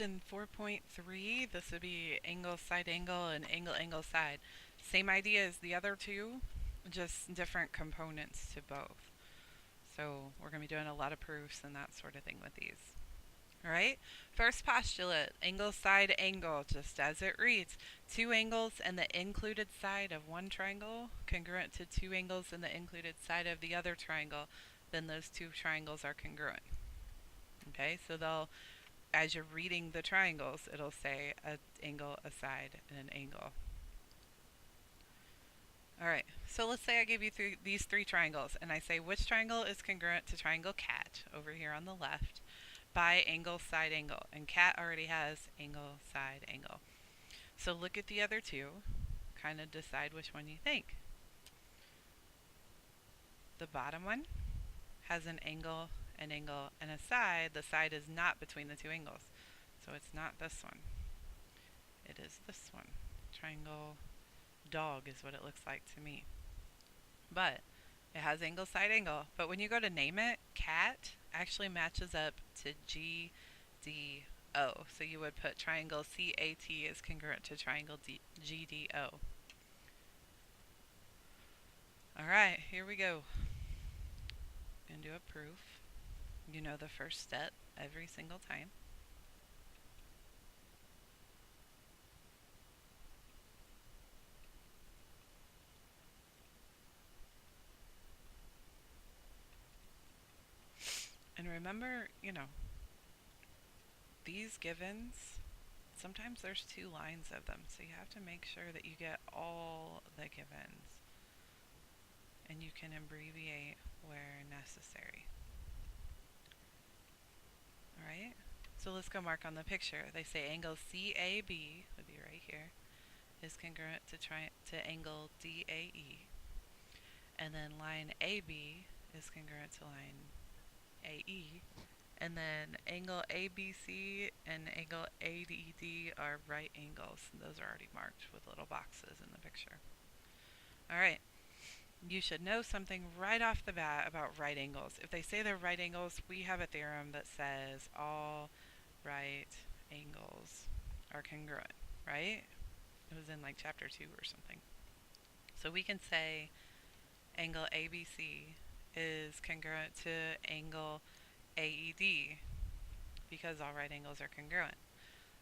question 4.3. This would be angle, side angle, and angle, angle, side. Same idea as the other two, just different components to both. So we're going to be doing a lot of proofs and that sort of thing with these. All right. First postulate, angle, side, angle, just as it reads. Two angles and the included side of one triangle congruent to two angles and the included side of the other triangle, then those two triangles are congruent. Okay, so they'll, as you're reading the triangles, it'll say an angle, a side, and an angle. All right, so let's say I give you these three triangles, and I say which triangle is congruent to triangle cat over here on the left by angle, side, angle. And cat already has angle, side, angle. So look at the other two, kind of decide which one you think. The bottom one has an angle, and a side. The side is not between the two angles. So it's not this one. It is this one. Triangle dog is what it looks like to me. But it has angle, side, angle. But when you go to name it, cat actually matches up to GDO. So you would put triangle CAT is congruent to triangle GDO. Alright, here we go. I'm going to do a proof. You know the first step every single time. And remember, these givens, sometimes there's two lines of them, so you have to make sure that you get all the givens. And you can abbreviate where necessary. Alright, so let's go mark on the picture. They say angle CAB, would be right here, is congruent to angle DAE. And then line AB is congruent to line AE. And then angle ABC and angle ADD are right angles. And those are already marked with little boxes in the picture. Alright, you should know something right off the bat about right angles. If they say they're right angles, we have a theorem that says all right angles are congruent, right? It was in like chapter 2 or something. So we can say angle ABC is congruent to angle AED because all right angles are congruent.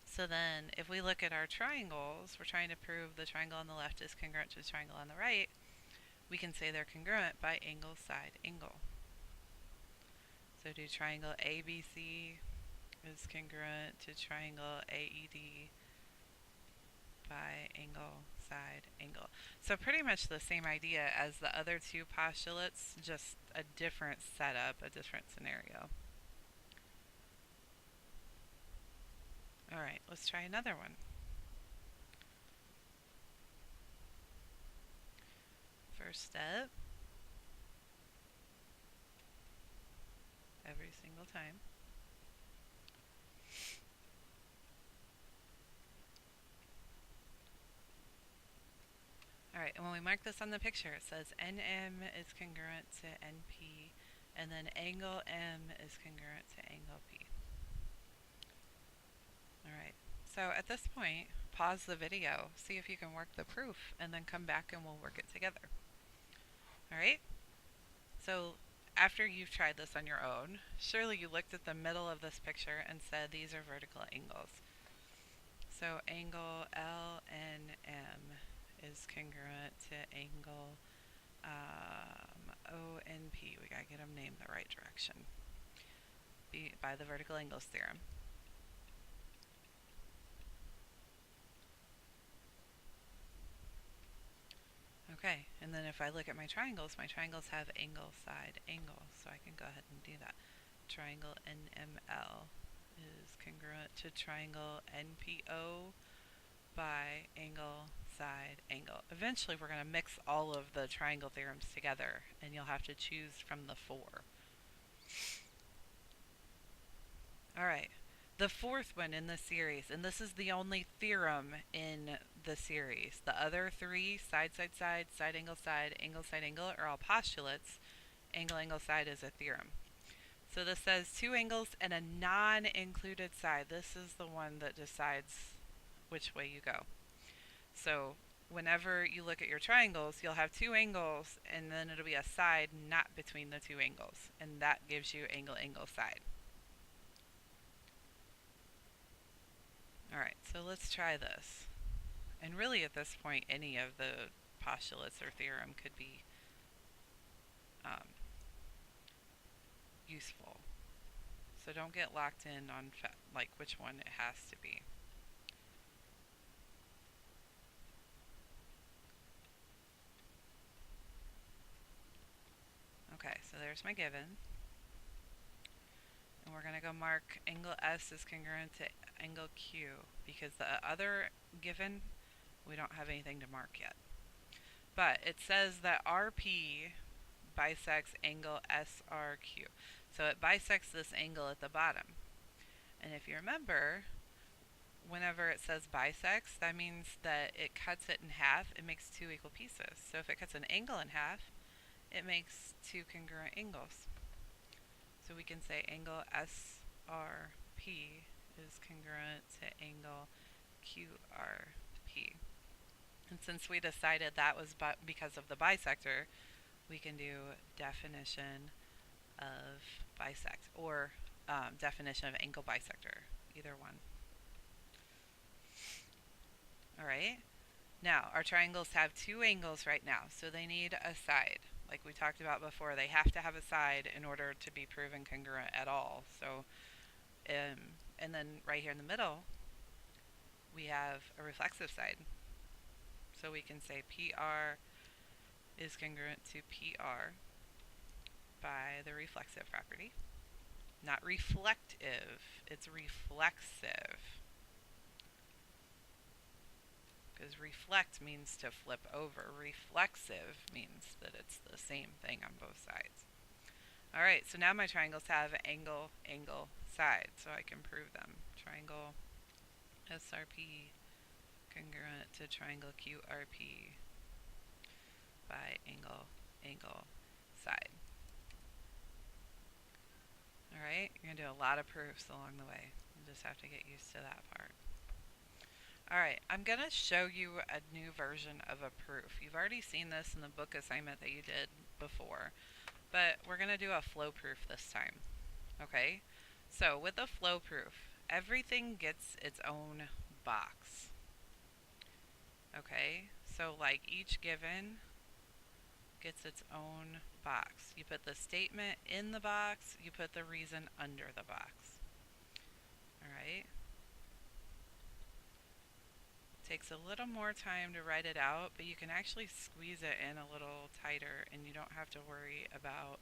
So then if we look at our triangles, we're trying to prove the triangle on the left is congruent to the triangle on the right. We can say they're congruent by angle, side, angle. So do triangle ABC is congruent to triangle AED by angle, side, angle. So pretty much the same idea as the other two postulates, just a different setup, a different scenario. Alright, let's try another one. First step, every single time. Alright, and when we mark this on the picture, it says NM is congruent to NP, and then angle M is congruent to angle P. Alright, so at this point, pause the video, see if you can work the proof, and then come back and we'll work it together. Alright, so after you've tried this on your own, surely you looked at the middle of this picture and said these are vertical angles. So angle LNM is congruent to angle ONP. We gotta get them named the right direction by the vertical angles theorem. Okay, and then if I look at my triangles have angle, side, angle, so I can go ahead and do that. Triangle NML is congruent to triangle NPO by angle, side, angle. Eventually we're going to mix all of the triangle theorems together, and you'll have to choose from the four. Alright, the fourth one in the series, and this is the only theorem in the series. The other three, side, side, side, side, angle, side, angle, are all postulates. Angle, angle, side is a theorem. So this says two angles and a non-included side. This is the one that decides which way you go. So whenever you look at your triangles, you'll have two angles and then it'll be a side not between the two angles. And that gives you angle, angle, side. Alright, so let's try this. And really at this point, any of the postulates or theorem could be useful. So don't get locked in on like which one it has to be. Okay, so there's my given. And we're going to go mark angle S is congruent to angle Q because the other given, we don't have anything to mark yet. But it says that RP bisects angle SRQ. So it bisects this angle at the bottom. And if you remember, whenever it says bisects, that means that it cuts it in half. It makes two equal pieces. So if it cuts an angle in half, it makes two congruent angles. So we can say angle SRP is congruent to angle QRP. And since we decided that was because of the bisector, we can do definition of bisect or definition of angle bisector, either one. Alright, now our triangles have two angles right now, so they need a side. Like we talked about before, they have to have a side in order to be proven congruent at all. So, and then right here in the middle, we have a reflexive side. So we can say PR is congruent to PR by the reflexive property. Not reflective, it's reflexive. Because reflect means to flip over. Reflexive means that it's the same thing on both sides. Alright, so now my triangles have angle, angle, side, so I can prove them. Triangle SRP congruent to triangle QRP by angle, angle, side. Alright, you're going to do a lot of proofs along the way. You just have to get used to that part. Alright, I'm going to show you a new version of a proof. You've already seen this in the book assignment that you did before, but we're going to do a flow proof this time. Okay, so with a flow proof, everything gets its own box. Okay, so like each given gets its own box. You put the statement in the box, you put the reason under the box. Alright. Takes a little more time to write it out, but you can actually squeeze it in a little tighter and you don't have to worry about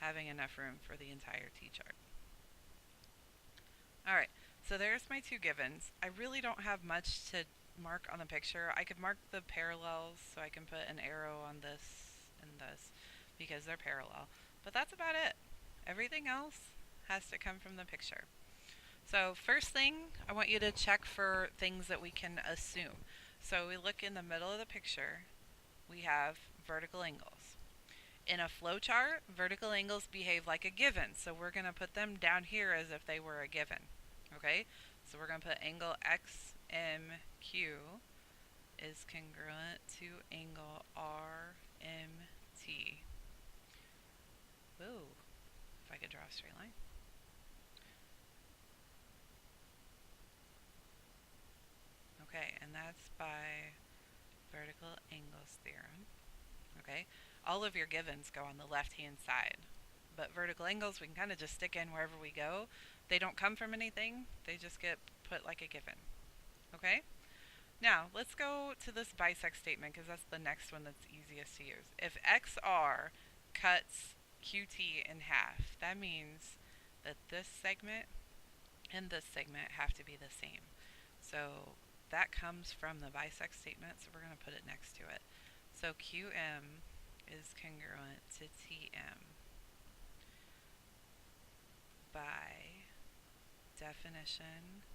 having enough room for the entire T-chart. Alright, so there's my two givens. I really don't have much to mark on the picture. I could mark the parallels, so I can put an arrow on this and this because they're parallel. But that's about it. Everything else has to come from the picture. So first thing, I want you to check for things that we can assume. So we look in the middle of the picture, we have vertical angles. In a flowchart, vertical angles behave like a given, so we're going to put them down here as if they were a given. Okay, so we're going to put angle XMQ is congruent to angle RMT. Whoa, if I could draw a straight line. Okay, and that's by vertical angles theorem. Okay, all of your givens go on the left-hand side, but vertical angles we can kind of just stick in wherever we go. They don't come from anything, they just get put like a given. Okay, now let's go to this bisect statement because that's the next one that's easiest to use. If XR cuts QT in half, that means that this segment and this segment have to be the same. So that comes from the bisect statement, so we're going to put it next to it. So QM is congruent to TM by definition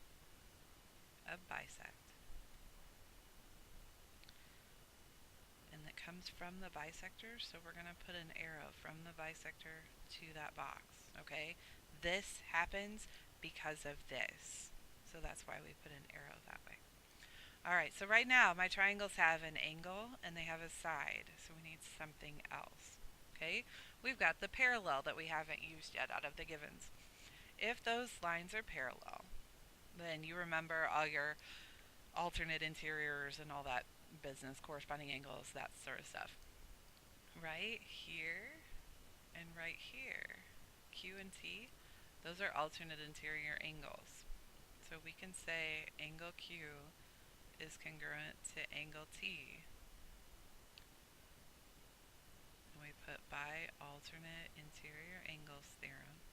of bisect. And that comes from the bisector, so we're going to put an arrow from the bisector to that box, okay? this happens because of this. So that's why we put an arrow that way. All right, so right now my triangles have an angle and they have a side, so we need something else. Okay, we've got the parallel that we haven't used yet out of the givens. If those lines are parallel, then you remember all your alternate interiors and all that business, corresponding angles, that sort of stuff. Right here and right here, Q and T, those are alternate interior angles. So we can say angle Q is congruent to angle T. And we put by alternate interior angles theorem.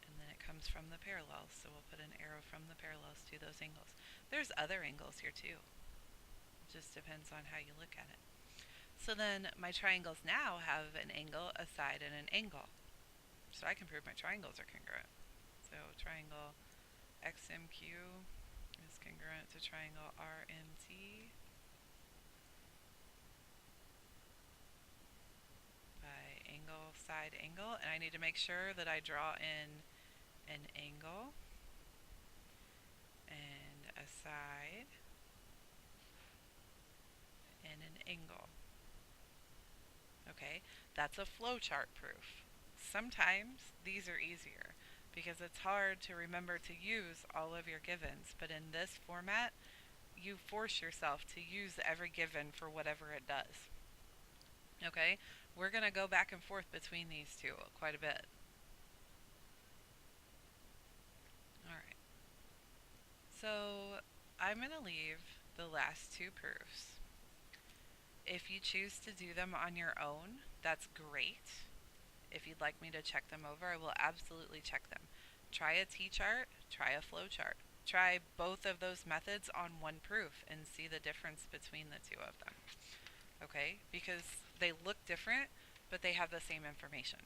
And then it comes from the parallels, so we'll put an arrow from the parallels to those angles. There's other angles here too. It just depends on how you look at it. So then my triangles now have an angle, a side, and an angle. So I can prove my triangles are congruent. So triangle XMQ is congruent to triangle RMT by angle, side, angle. And I need to make sure that I draw in an angle and a side and an angle. Okay, that's a flowchart proof. Sometimes these are easier because it's hard to remember to use all of your givens, but in this format, you force yourself to use every given for whatever it does. Okay, we're going to go back and forth between these two quite a bit. Alright, so I'm going to leave the last two proofs. If you choose to do them on your own, that's great. If you'd like me to check them over, I will absolutely check them. Try a T-chart, try a flow chart. Try both of those methods on one proof and see the difference between the two of them. Okay? Because they look different, but they have the same information.